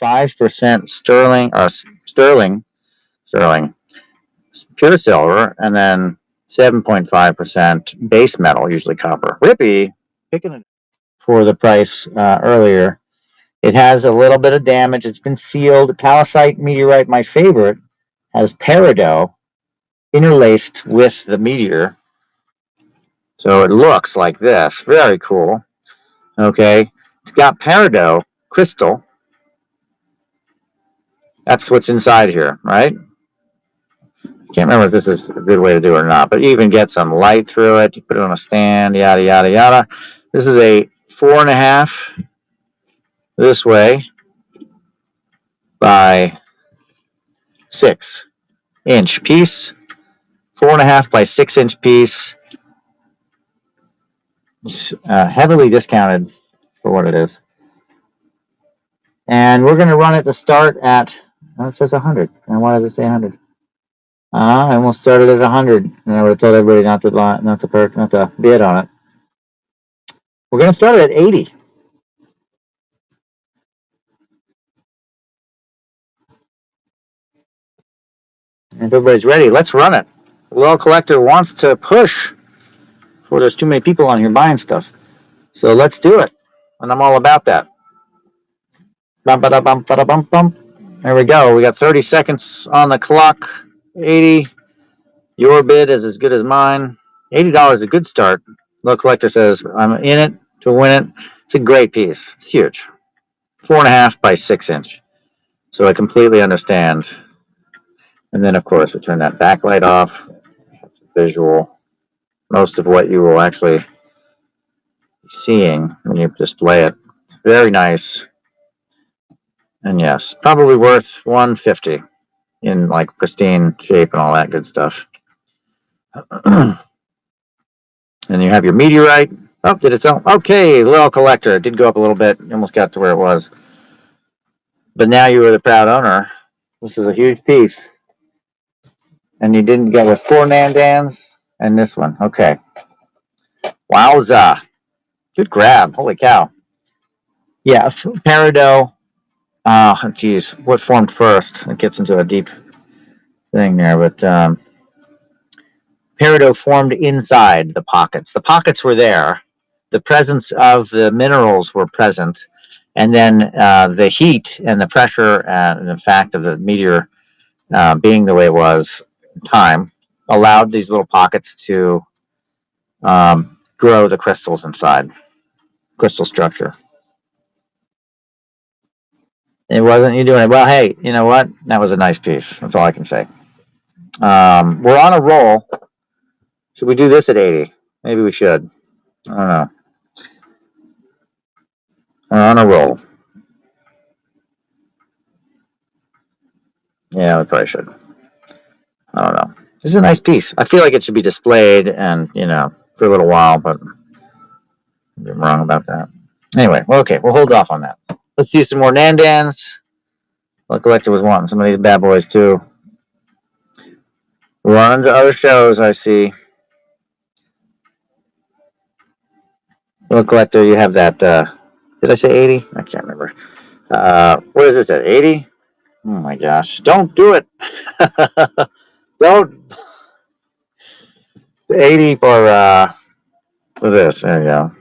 5% sterling, pure silver, and then 7.5% base metal, usually copper. Rippy, picking it for the price earlier. It has a little bit of damage. It's been sealed. Calcite meteorite, my favorite, has peridot interlaced with the meteor. So it looks like this. Very cool. Okay. It's got peridot crystal. That's what's inside here, right? Can't remember if this is a good way to do it or not, but you even get some light through it. You put it on a stand, yada, yada, yada. This is a 4.5 this way by 6-inch piece. 4.5 by 6-inch piece. It's heavily discounted for what it is. And we're going to run it to start at, it says 100. And why does it say 100? I almost started at 100, and I would have told everybody not to bid on it. We're going to start at 80. If everybody's ready, let's run it. The Well Collector wants to push before there's too many people on here buying stuff. So let's do it. And I'm all about that. Bum, ba, da, bum, ba, da, bum, bum. There we go. We got 30 seconds on the clock. 80. Your bid is as good as mine. $80 is a good start. Well Collector says, I'm in it to win it. It's a great piece. It's huge. 4.5 by 6-inch. So I completely understand. And then, of course, we turn that backlight off. Visual. Most of what you will actually be seeing when you display it. It's very nice. And yes, probably worth $150 in like pristine shape and all that good stuff. And you have your meteorite. Oh, did it sell? Okay, Well Collector. It did go up a little bit. You almost got to where it was. But now you are the proud owner. This is a huge piece. And you didn't get with 4 Nandans and this one. Okay. Wowza. Good grab. Holy cow. Yeah, peridot. Oh, geez. What formed first? It gets into a deep thing there. But peridot formed inside the pockets. The pockets were there. The presence of the minerals were present. And then the heat and the pressure and the fact of the meteor being the way it was in time allowed these little pockets to grow the crystals inside, crystal structure. It wasn't you doing it. Well, hey, you know what? That was a nice piece. That's all I can say. We're on a roll. Should we do this at 80? Maybe we should. I don't know. We're on a roll. Yeah, we probably should. I don't know. This is a nice piece. I feel like it should be displayed and, for a little while, but I'm wrong about that. Anyway, well, okay, we'll hold off on that. Let's do some more Nandans. Well Collector was wanting some of these bad boys, too. We're on to other shows, I see. Well Collector, you have that, did I say 80? I can't remember. What is this at 80? Oh my gosh. Don't do it. Don't. 80 for this. There you go.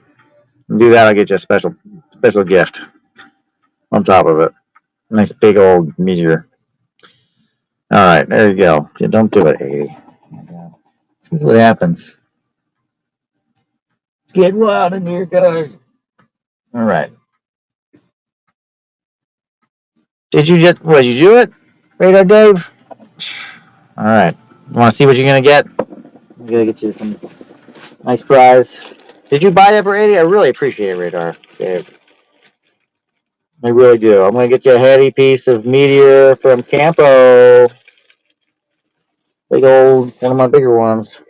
Do that, I'll get you a special gift on top of it. Nice big old meteor. All right, there you go. Yeah, don't do it, 80. This is what happens. It's getting wild in here, guys. All right. Did you do it? Radar Dave? All right. You want to see what you're going to get? I'm going to get you some nice prize. Did you buy that for 80? I really appreciate it, Radar Dave. I really do. I'm going to get you a heady piece of meteor from Campo. Big old, one of my bigger ones.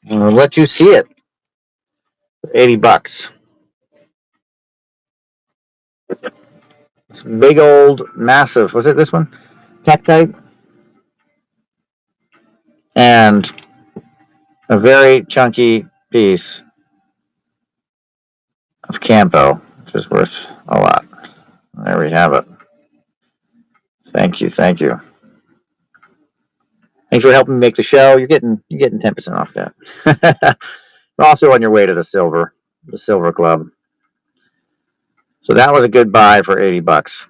I'm going to let you see it for $80. It's big old, massive. Was it this one? Tektite. And a very chunky piece of Campo, which is worth a lot. There we have it. Thank you, thank you. Thanks for helping me make the show. You're getting 10% off that. You're also on your way to the silver club. So that was a good buy for $80.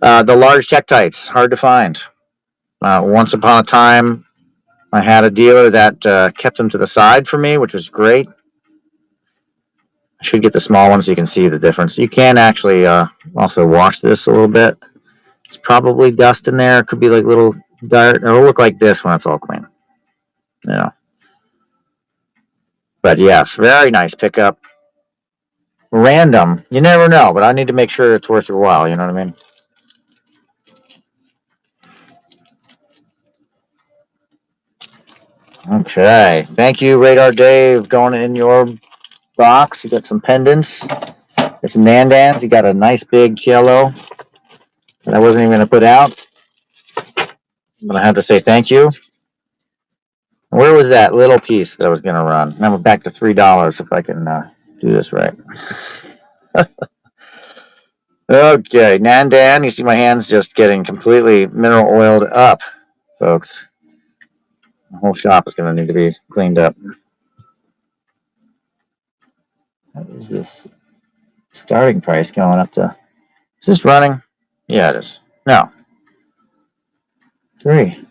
The large Tektites, hard to find. Once upon a time, I had a dealer that kept them to the side for me, which was great. I should get the small one so you can see the difference. You can actually also wash this a little bit. It's probably dust in there. It could be like little dirt. It'll look like this when it's all clean. You know. But yes, very nice pickup. Random. You never know, but I need to make sure it's worth your while. You know what I mean? Okay. Thank you, Radar Dave. Going in your box. You got some pendants. There's some Nandans. You got a nice big cello that I wasn't even going to put out. But I had to say thank you. Where was that little piece that I was going to run? Now we're back to $3 if I can do this right. Okay, Nandan. You see my hands just getting completely mineral oiled up, folks. The whole shop is going to need to be cleaned up. What is this starting price going up to? Is this running? Yeah, it is. No. 3.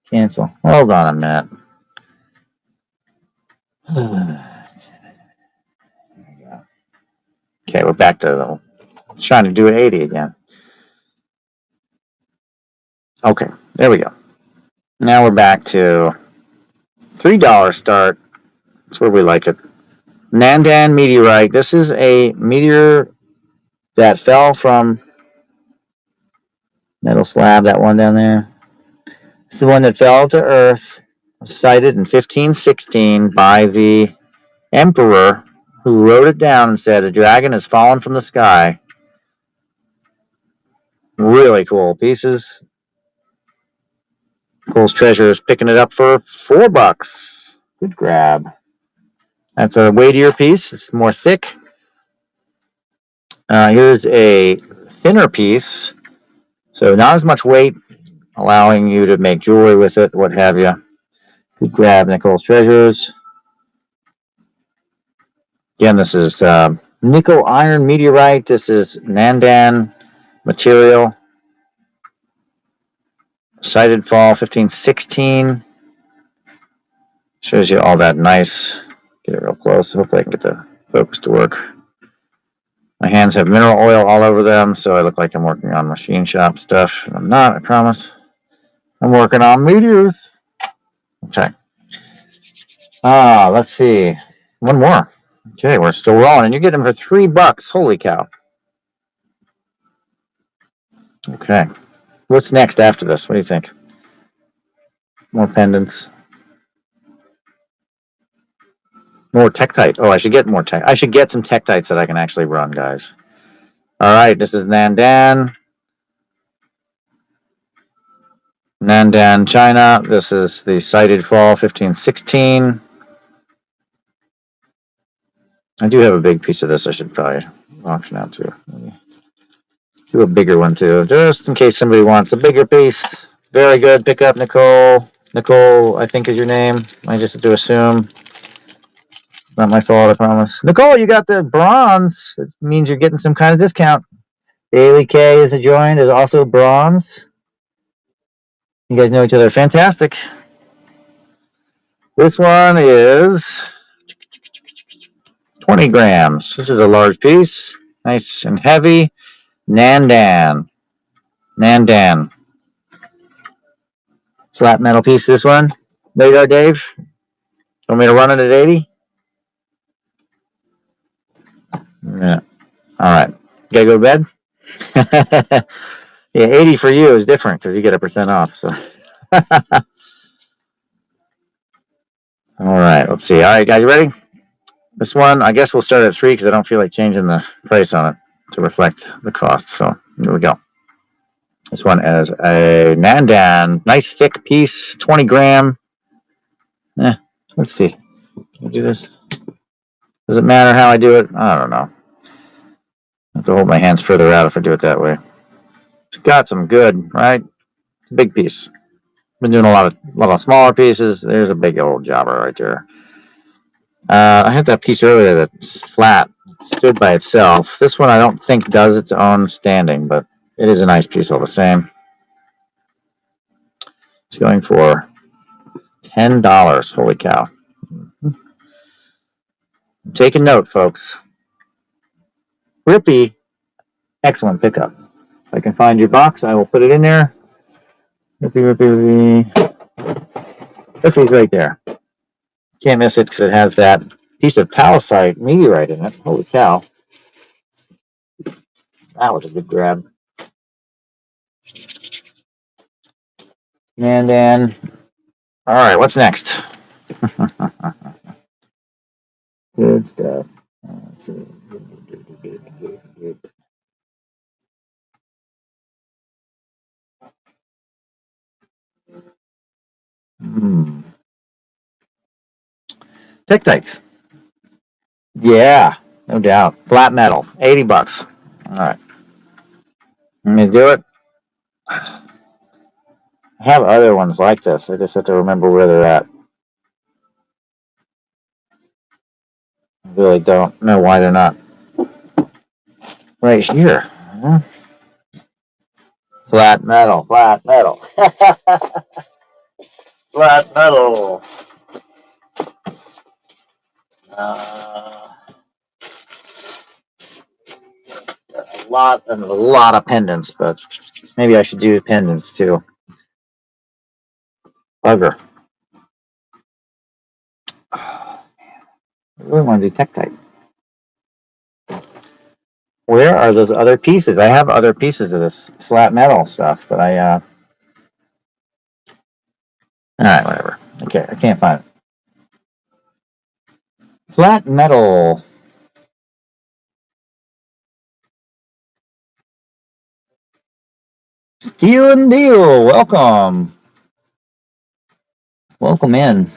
Cancel. Hold on a minute. Okay, we're back to trying to do an 80 again. Okay, there we go. Now we're back to $3 start. That's where we like it. Nandan Meteorite. This is a meteor that fell from metal slab, that one down there. It's the one that fell to Earth, sighted in 1516 by the emperor, who wrote it down and said, "A dragon has fallen from the sky." Really cool pieces. Cole's Treasure is picking it up for $4. Good grab. That's a weightier piece. It's more thick. Here's a thinner piece, so not as much weight, allowing you to make jewelry with it, what have you. Good grab, Nicole's Treasures. Again, this is nickel iron meteorite. This is Nandan material. Sighted fall 1516. Shows you all that nice. Get it real close. Hopefully I can get the focus to work. My hands have mineral oil all over them, so I look like I'm working on machine shop stuff. I'm not, I promise. I'm working on meteors. Okay. Let's see. One more. Okay, we're still rolling, and you get them for $3. Holy cow. Okay. What's next after this? What do you think? More pendants. More Tektite. Oh, I should get more tech. I should get some Tektites that I can actually run, guys. All right, this is Nandan. Nandan, China. This is the sighted fall 1516. I do have a big piece of this I should probably auction out too. Maybe do a bigger one too, just in case somebody wants a bigger piece. Very good. Pick up, Nicole. Nicole, I think is your name. I just have to assume. Not my fault, I promise. Nicole, you got the bronze. It means you're getting some kind of discount. Bailey K is joined, is also bronze. You guys know each other. Fantastic. This one is 20 grams. This is a large piece. Nice and heavy. Nandan. Nandan. Flat metal piece, this one. Radar Dave. Want me to run it at 80? Yeah. All right. Gotta go to bed? Yeah, 80 for you is different because you get a % off. So. All right. Let's see. All right, guys, you ready? This one, I guess we'll start at 3 because I don't feel like changing the price on it to reflect the cost. So here we go. This one is a Nandan. Nice thick piece, 20 gram. Let's see. Can I do this? Does it matter how I do it? I don't know. I have to hold my hands further out if I do it that way. It's got some good, right? It's a big piece. Been doing a lot of smaller pieces. There's a big old jobber right there. I had that piece earlier that's flat, stood by itself. This one I don't think does its own standing, but it is a nice piece all the same. It's going for $10. Holy cow. I'm taking note, folks. Rippy, excellent pickup. If I can find your box, I will put it in there. Rippy. Rippy's right there. Can't miss it because it has that piece of palisite meteorite in it. Holy cow. That was a good grab. And then, all right, what's next? Good stuff. Let's see. Tektites. Yeah, no doubt. Flat metal, $80. All right. Let me do it. I have other ones like this. I just have to remember where they're at. I really don't know why they're not right here. Flat metal, flat metal. Flat metal. Uh, a lot of pendants, but maybe I should do pendants too. Bugger. I really want to do Tektite. Where are those other pieces? I have other pieces of this flat metal stuff, but all right, whatever. Okay, I can't find it. Flat metal. Steel and Deal. Welcome. Welcome in.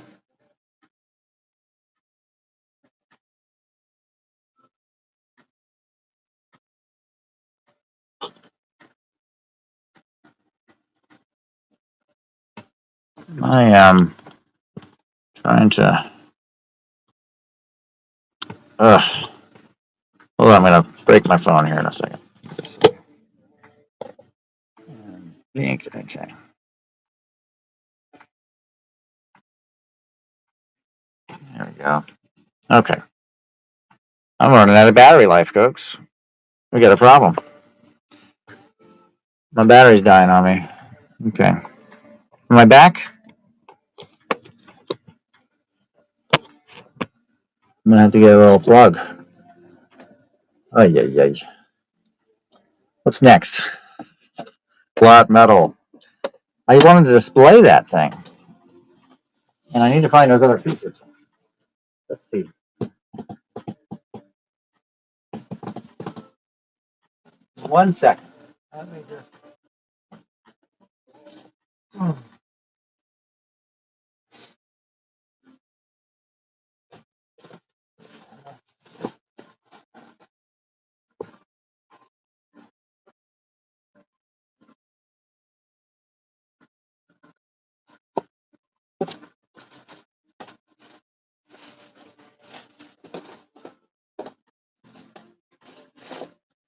I am trying to. Ugh. Hold on, I'm going to break my phone here in a second. Okay. There we go. Okay. I'm running out of battery life, folks. We got a problem. My battery's dying on me. Okay. Am I back? I'm going to have to get a little plug. Oh, yeah. What's next? Flat metal. I wanted to display that thing. And I need to find those other pieces. Let's see. One second. Let me just.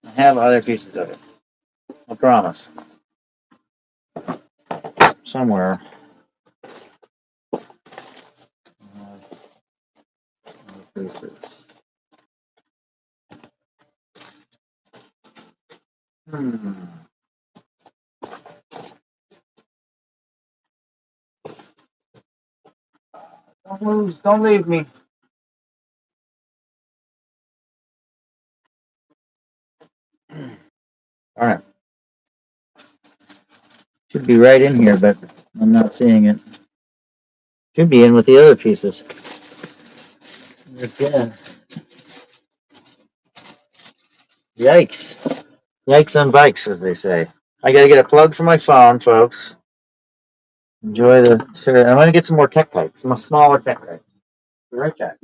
I have other pieces of it. I promise. Somewhere. Don't lose. Don't leave me. All right. Should be right in here, but I'm not seeing it. Should be in with the other pieces. Again. Yikes. Yikes on bikes, as they say. I gotta get a plug for my phone, folks. Enjoy the. I'm gonna get some more Tektite, some smaller Tektite. Be right back.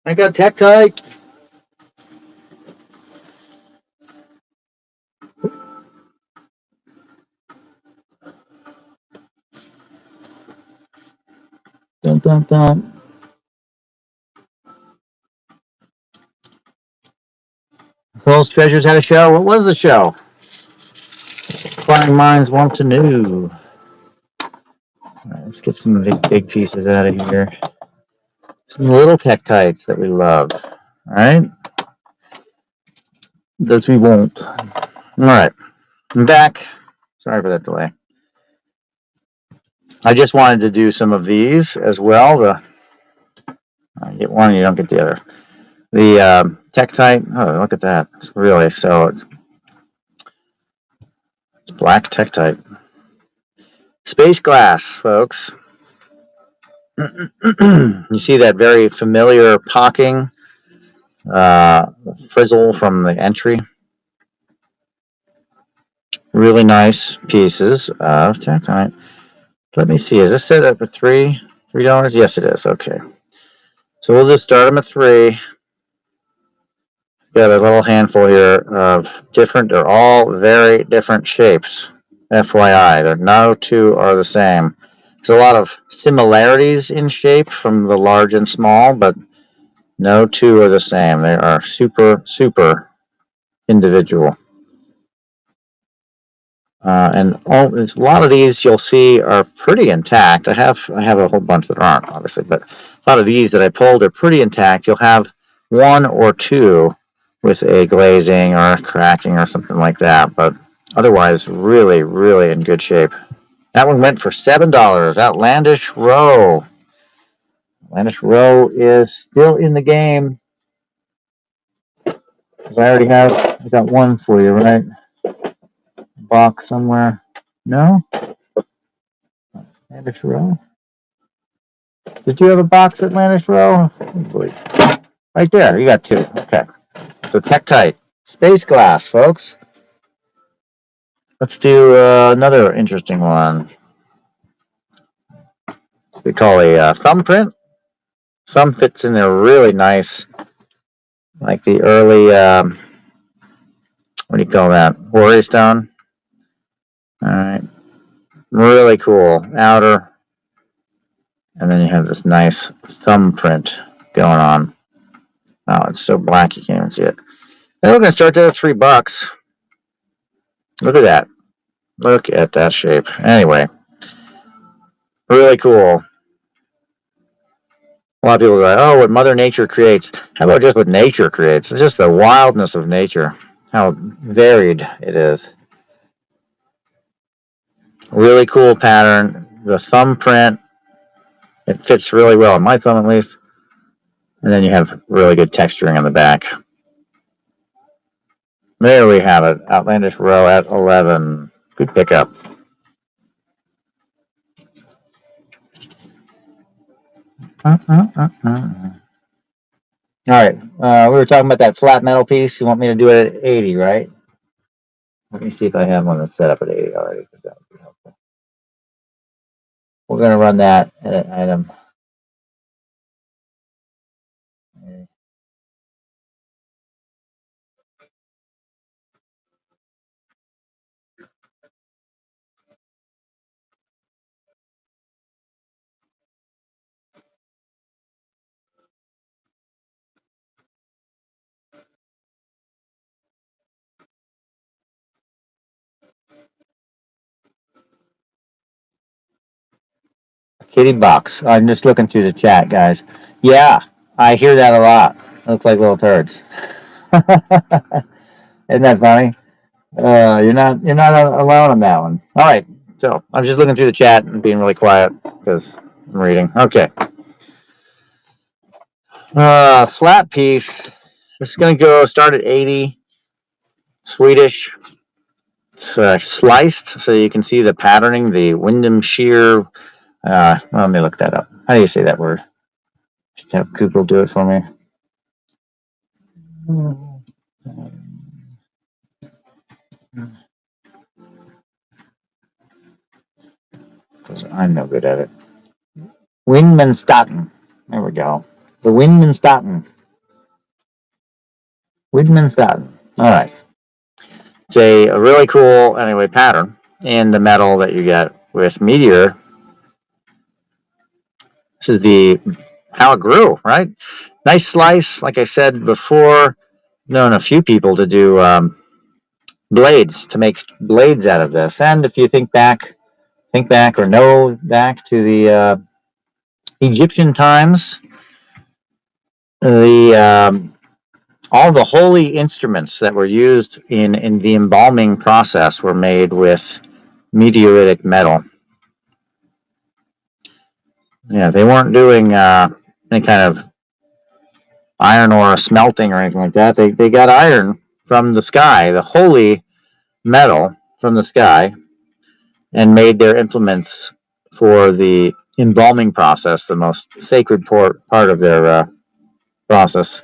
I got Tektite. Dun dun dun. Pearl's Treasures had a show. What was the show? Inquiring minds want to know. All right, let's get some of these big pieces out of here. Some little Tektites that we love. All right. Those we won't. All right. I'm back. Sorry for that delay. I just wanted to do some of these as well. Get one, you don't get the other. The Tektite. Oh, look at that. It's really so. It's black Tektite. Space glass, folks. You see that very familiar pocking frizzle from the entry. Really nice pieces of Tektite. Let me see. Is this set up for $3? Yes, it is. Okay. So we'll just start them at 3. Got a little handful here of different. They're all very different shapes. FYI, they're no two are the same. There's a lot of similarities in shape from the large and small, but no two are the same. They are super, super individual. And a lot of these you'll see are pretty intact. I have a whole bunch that aren't, obviously, but a lot of these that I pulled are pretty intact. You'll have 1 or 2 with a glazing or a cracking or something like that, but otherwise really, really in good shape. That one went for $7. Outlandish Row. Outlandish Row is still in the game. Because I got one for you, right? Box somewhere. No? Outlandish Row? Did you have a box at Atlantis Row? Right there, you got 2. Okay. So Tektite. Space glass, folks. Let's do another interesting one. We call a thumbprint. Thumb fits in there really nice. Like the early, what do you call that? Worry stone. All right. Really cool. Outer. And then you have this nice thumbprint going on. Oh, it's so black you can't even see it. And we're going to start that at $3. Look at that. Look at that shape. Anyway, really cool. A lot of people go, oh, what Mother Nature creates. How about just what nature creates? It's just the wildness of nature. How varied it is. Really cool pattern. The thumbprint, it fits really well on my thumb at least. And then you have really good texturing on the back. There we have it. Outlandish Row at 11. Good pickup. All right. We were talking about that flat metal piece. You want me to do it at 80, right? Let me see if I have one that's set up at 80 already, because that would be helpful. We're going to run that at an item. Kitty box. I'm just looking through the chat, guys. Yeah, I hear that a lot. Looks like little turds. Isn't that funny? You're not alone on that one. All right. So I'm just looking through the chat and being really quiet because I'm reading. Okay. Flat piece. This is going to go start at 80. Swedish. It's sliced, so you can see the patterning, the Wyndham shear. Let me look that up. How do you say that word? Just have Google do it for me. Because I'm no good at it. Windmanstatten. There we go. The Windmanstatten. Windmanstatten. All right. It's a really cool, anyway, pattern in the metal that you get with Meteor. This is how it grew, right? Nice slice. Like I said before, known a few people to do blades, to make blades out of this. And if you think back or know back to the Egyptian times, all the holy instruments that were used in the embalming process were made with meteoritic metal. Yeah, they weren't doing any kind of iron ore smelting or anything like that. They got iron from the sky, the holy metal from the sky, and made their implements for the embalming process, the most sacred part of their process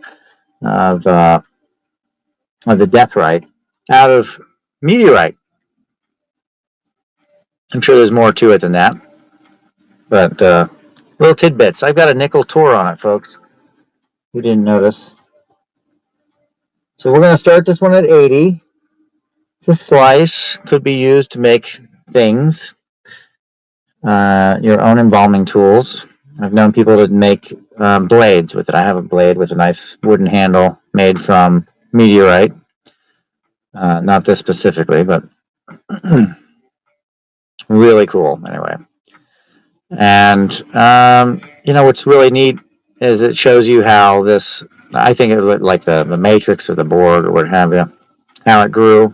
of the death rite, out of meteorite. I'm sure there's more to it than that, but little tidbits. I've got a nickel tour on it, folks. You didn't notice. So we're going to start this one at 80. The slice could be used to make things, your own embalming tools. I've known people to make blades with it. I have a blade with a nice wooden handle made from meteorite. Not this specifically, but really cool anyway. And, what's really neat is it shows you how this, I think it looked like the matrix or the board or what have you, how it grew.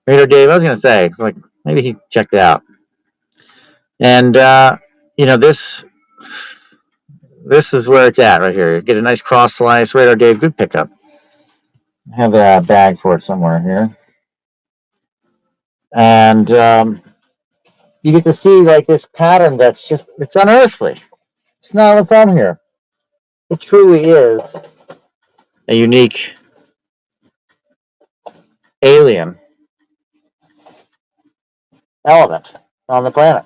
Raider Dave, I was going to say, like, maybe he checked it out. And, this is where it's at right here. Get a nice cross slice. Radar Dave, good pickup. I have a bag for it somewhere here. And you get to see like this pattern that's it's unearthly. It's not what's on here. It truly is a unique alien element on the planet.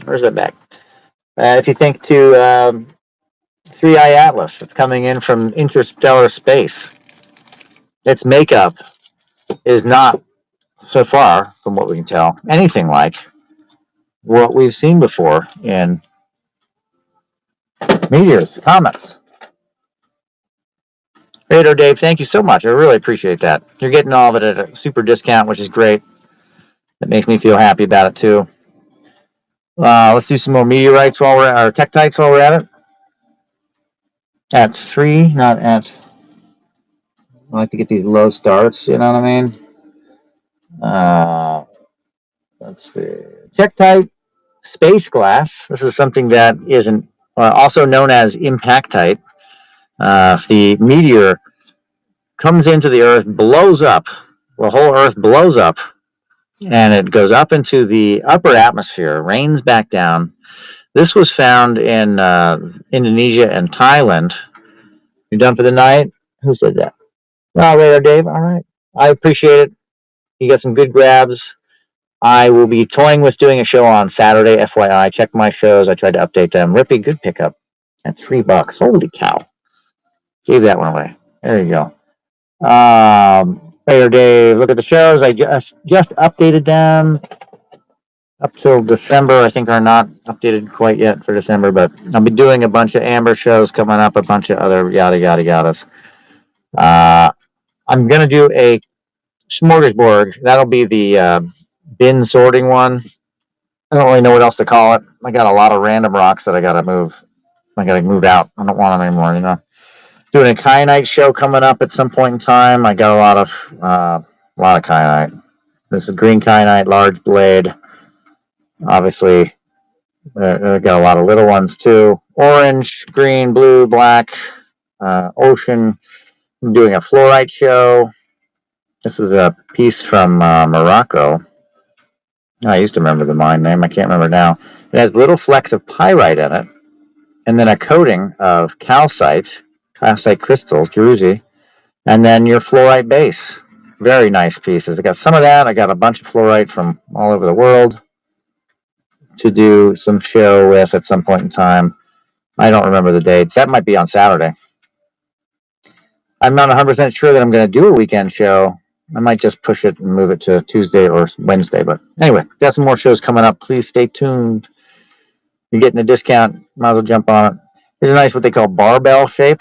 Where's that bag? If you think to 3I Atlas, it's coming in from interstellar space. Its makeup is not, so far from what we can tell, anything like what we've seen before in meteors, comets. Radar Dave, thank you so much. I really appreciate that. You're getting all of it at a super discount, which is great. That makes me feel happy about it too. Let's do some more meteorites while we're at, or tektites while we're at it. At 3, not at. I like to get these low starts. You know what I mean? Let's see. Tektite space glass. This is something that isn't also known as impactite. If the meteor comes into the Earth, blows up, the whole Earth blows up, and it goes up into the upper atmosphere, rains back down. This was found in Indonesia and Thailand. You done for the night? Who said that? Oh, Radar Dave. All right. I appreciate it. You got some good grabs. I will be toying with doing a show on Saturday, FYI. Check my shows. I tried to update them. Rippy, good pickup at $3. Holy cow. Gave that one away. There you go. Radar Dave, look at the shows. I just updated them up till December. I think are not updated quite yet for December, but I'll be doing a bunch of Amber shows coming up, a bunch of other yada yada yadas. I'm gonna do a smorgasbord. That'll be the bin sorting one. I don't really know what else to call it. I got a lot of random rocks that I gotta move. I gotta move out. I don't want them anymore, you know. Doing a kyanite show coming up at some point in time. I got a lot of kyanite. This is green kyanite, large blade. Obviously, I got a lot of little ones too. Orange, green, blue, black, ocean. I'm doing a fluorite show. This is a piece from Morocco. I used to remember the mine name. I can't remember now. It has little flecks of pyrite in it, and then a coating of calcite crystals, druzy, and then your fluorite base. Very nice pieces. I got some of that. I got a bunch of fluorite from all over the world to do some show with at some point in time. I don't remember the dates. That might be on Saturday. I'm not 100% sure that I'm going to do a weekend show. I might just push it and move it to Tuesday or Wednesday. But anyway, got some more shows coming up. Please stay tuned. You're getting a discount. Might as well jump on it. Here's a nice what they call barbell shape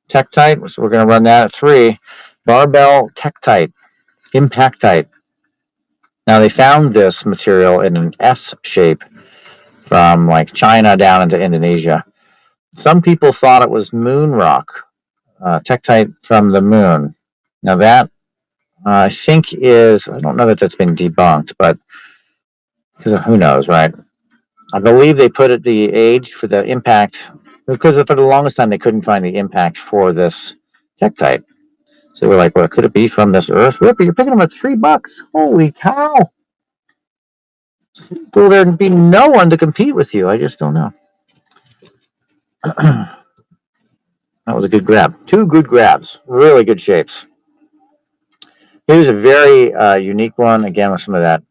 Tektite. So we're going to run that at 3. Barbell Tektite, Impactite. Now they found this material in an S shape from like China down into Indonesia. Some people thought it was moon rock, Tektite from the moon. Now that I think I don't know that that's been debunked, but because who knows, right? I believe they put the age for the impact because for the longest time they couldn't find the impact for this Tektite. So we're like, well, could it be from this Earth? Ripper, you're picking them at $3. Holy cow! Will there be no one to compete with you? I just don't know. That was a good grab. 2 good grabs. Really good shapes. Here's a very unique one, again, with some of that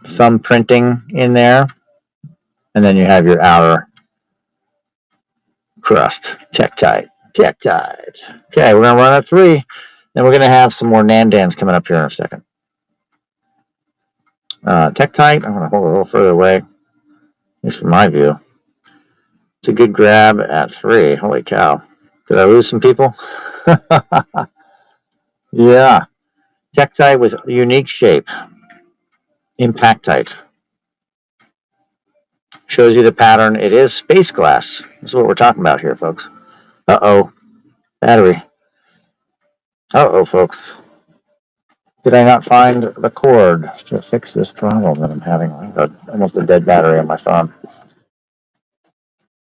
thumb printing in there. And then you have your outer crust. Tektite. Okay, we're going to run at 3. Then we're going to have some more Nandans coming up here in a second. Tektite, I'm going to hold it a little further away, at least from my view. It's a good grab at 3. Holy cow. Did I lose some people? Yeah. Tektite with unique shape. Impactite. Shows you the pattern. It is space glass. This is what we're talking about here, folks. Uh-oh. Battery. Uh-oh, folks. Did I not find the cord to fix this problem that I'm having? I've got almost a dead battery on my phone.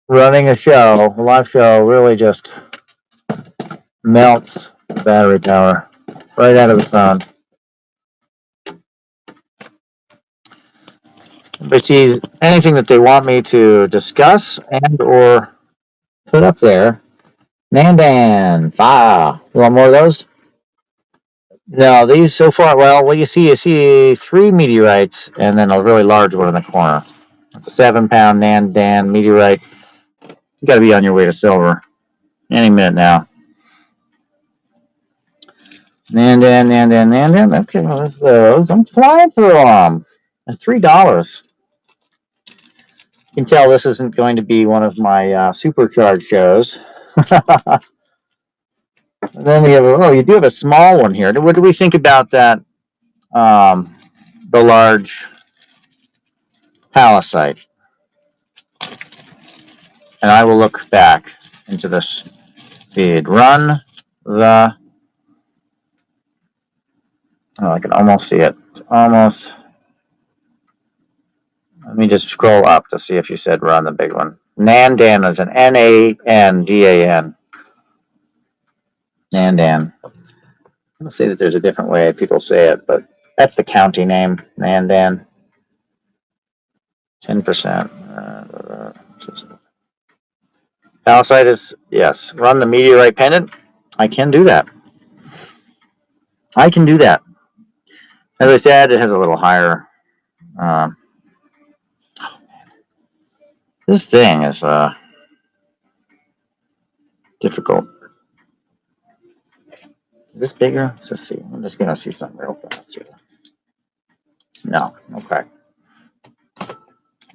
Running a live show, really just melts the battery power right out of the phone. But sees anything that they want me to discuss and or put up there. Nandan, you want more of those? No, these so far, well, what you see 3 meteorites and then a really large one in the corner. It's a 7-pound Nandan meteorite. You got to be on your way to silver any minute now. Nandan. Okay, well, there's those. I'm flying through them at $3. You can tell this isn't going to be one of my supercharged shows. Then we have, you do have a small one here. What do we think about that? The large palisite. And I will look back into this feed. Run the. Oh, I can almost see it. Almost. Let me just scroll up to see if you said run the big one. Nandan is an Nandan. Nandan. I'm going to say that there's a different way people say it, but that's the county name, Nandan. 10%. Palisite is, yes. Run the meteorite pendant. I can do that. As I said, it has a little higher. This thing is difficult. Is this bigger? Let's just see. I'm just going to see something real fast here. No. Okay.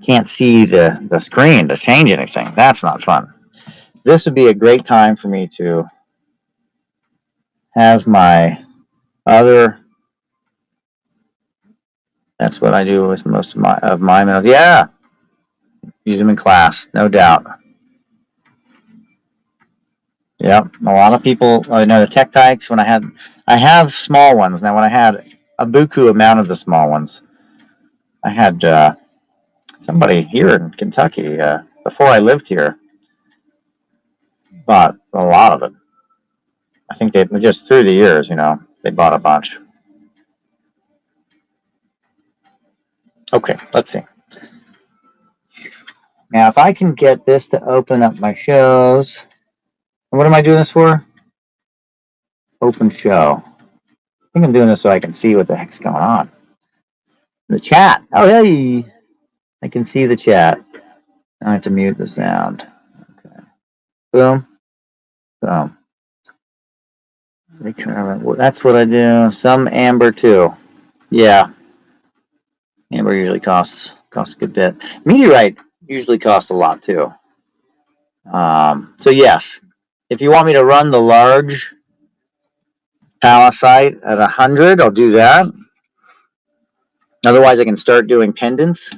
Can't see the screen to change anything. That's not fun. This would be a great time for me to have my other That's what I do with most of my metals. Yeah, use them in class, no doubt. Yep, a lot of people. I know the tektites. I have small ones now. When I had a buku amount of the small ones, I had somebody here in Kentucky before I lived here bought a lot of it. I think they just through the years, they bought a bunch. Okay, let's see. Now, if I can get this to open up my shows, what am I doing this for? Open show. I think I'm doing this so I can see what the heck's going on. The chat. Oh, hey, I can see the chat. I have to mute the sound. Okay. Boom. Boom. That's what I do. Some amber too. Yeah. Amber usually costs a good bit. Meteorite usually costs a lot too. So yes, if you want me to run the large palisite at 100, I'll do that. Otherwise, I can start doing pendants.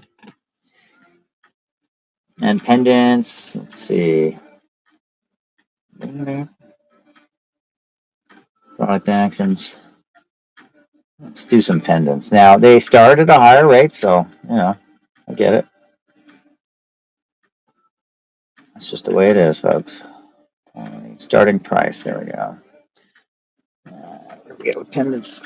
And pendants, let's see. Product actions. Let's do some pendants. Now, they start at a higher rate, so, I get it. That's just the way it is, folks. Starting price, there we go. Where do we go with pendants?